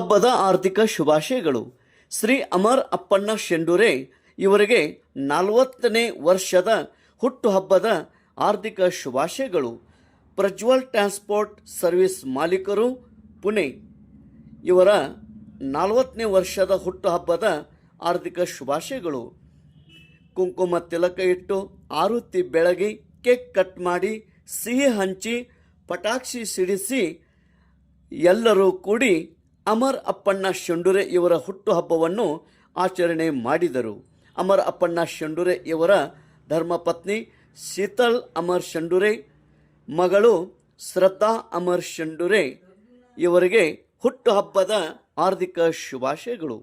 ಹುಟ್ಟುಹಬ್ಬದ ಆರ್ಥಿಕ ಶುಭಾಶಯಗಳು. ಶ್ರೀ ಅಮರ್ ಅಪ್ಪಣ್ಣ ಶೆಂಡೂರೆ ಇವರಿಗೆ 40ನೇ ವರ್ಷದ ಹುಟ್ಟುಹಬ್ಬದ ಆರ್ಥಿಕ ಶುಭಾಶಯಗಳು. ಪ್ರಜ್ವಲ್ ಟ್ರಾನ್ಸ್ಪೋರ್ಟ್ ಸರ್ವಿಸ್ ಮಾಲೀಕರು, ಪುಣೆ ಇವರ 40ನೇ ವರ್ಷದ ಹುಟ್ಟುಹಬ್ಬದ ಆರ್ಥಿಕ ಶುಭಾಶಯಗಳು. ಕುಂಕುಮ ತಿಲಕ ಇಟ್ಟು ಆರತಿ ಬೆಳಗಿ ಕೇಕ್ ಕಟ್ ಮಾಡಿ ಸಿಹಿ ಹಂಚಿ ಪಟಾಕ್ಷಿ ಸಿಡಿಸಿ ಎಲ್ಲರೂ ಕೂಡಿ ಅಮರ್ ಅಪ್ಪಣ್ಣ ಶೆಂಡೂರೆ ಇವರ ಹುಟ್ಟುಹಬ್ಬವನ್ನು ಆಚರಣೆ ಮಾಡಿದರು. ಅಮರ್ ಅಪ್ಪಣ್ಣ ಶೆಂಡೂರೆ ಇವರ ಧರ್ಮಪತ್ನಿ ಶೀತಲ್ ಅಮರ್ ಶೆಂಡೂರೆ, ಮಗಳು ಶ್ರದ್ಧಾ ಅಮರ್ ಶೆಂಡೂರೆ ಇವರಿಗೆ ಹುಟ್ಟುಹಬ್ಬದ ಹಾರ್ದಿಕ ಶುಭಾಶಯಗಳು.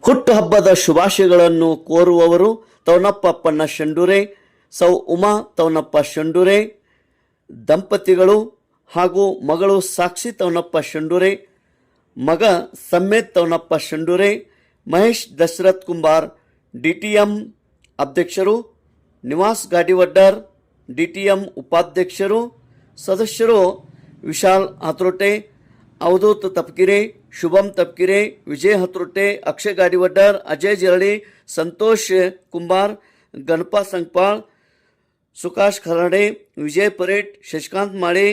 ಹುಟ್ಟುಹಬ್ಬದ ಶುಭಾಶಯಗಳನ್ನು ಕೋರುವವರು ತವನಪ್ಪ ಅಪ್ಪಣ್ಣ ಶೆಂಡೂರೆ, ಸೌ ಉಮಾ ತವನಪ್ಪ ಶೆಂಡೂರೆ ದಂಪತಿಗಳು ಹಾಗೂ ಮಗಳು ಸಾಕ್ಷಿ ತವನಪ್ಪ ಶೆಂಡೂರೆ, ಮಗ ಸಮ್ಮೇತ್ ತವನಪ್ಪ ಶೆಂಡೂರೆ, ಮಹೇಶ್ ದಶರಥ್ ಕುಂಬಾರ್ ಡಿಟಿಎಂ ಅಧ್ಯಕ್ಷರು, ನಿವಾಸ್ ಗಾಡಿವಡ್ಡರ್ ಡಿಟಿಎಂ ಉಪಾಧ್ಯಕ್ಷರು, ಸದಸ್ಯರು ವಿಶಾಲ್ ಹತ್ರೋಟೆ, ಅವಧೂತ್ ತಪ್ಕಿರೆ, ಶುಭಂ ತಪ್ಕಿರೆ, ವಿಜಯ್ ಹತ್ರೋಟೆ, ಅಕ್ಷಯ್ ಗಾಡಿವಡ್ಡರ್, ಅಜಯ್ ಜರಳಿ, ಸಂತೋಷ್ ಕುಂಬಾರ್, ಗಣಪ ಸಂಕ್ಪಾಳ್, ಸುಕಾಶ್ ಖರಾಡೆ, ವಿಜಯ್ ಪರೇಟ್, ಶಶಿಕಾಂತ್ ಮಾಳೆ,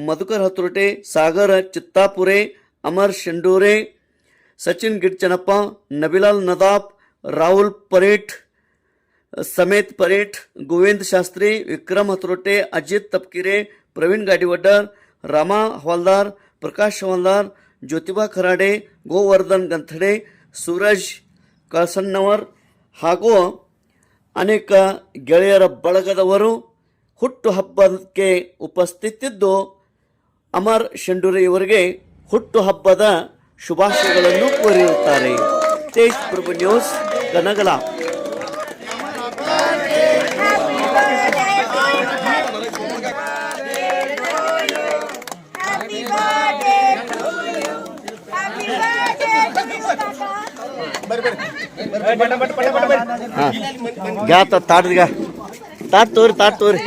ಮಧುಕರ್ ಹತ್ರೋಟೆ, ಸಾಗರ್ ಚಿತ್ತಾಪುರೆ, ಅಮರ್ ಶೆಂಡೂರೆ, ಸಚಿನ್ ಗಿಡ್ಚನಪ್ಪ, ನಬಿಲಾಲ್ ನದಾಫ್, ರಾಹುಲ್ ಪರೇಟ್, ಸಮೇತ್ ಪರೇಟ್, ಗೋವಿಂದ್ ಶಾಸ್ತ್ರಿ, ವಿಕ್ರಮ್ ಹತ್ರೋಟೆ, ಅಜಿತ್ ತಪ್ಕಿರೆ, ಪ್ರವೀಣ್ ಗಾಡಿವಡ್ಡರ್, ರಾಮಾ ಹವಾಲ್ದಾರ್, ಪ್ರಕಾಶ್ ಹವಾಲ್ದಾರ್, ಜ್ಯೋತಿಬಾ ಖರಾಡೆ, ಗೋವರ್ಧನ್ ಗಂಥಡೆ, ಸೂರಜ್ ಕಳಸಣ್ಣವರ್ ಹಾಗೂ ಅನೇಕ ಗೆಳೆಯರ ಬಳಗದವರು ಹುಟ್ಟುಹಬ್ಬಕ್ಕೆ ಉಪಸ್ಥಿತಿದ್ದು ಅಮರ್ ಶೆಂಡೂರೆ ಇವರಿಗೆ ಹುಟ್ಟುಹಬ್ಬದ ಶುಭಾಶಯಗಳನ್ನು ಕೋರಿರುತ್ತಾರೆ. ತೇಜ್ ಪ್ರಭು ನ್ಯೂಸ್, ಕನಗಲ. ತಾಟ್ ತೋರಿ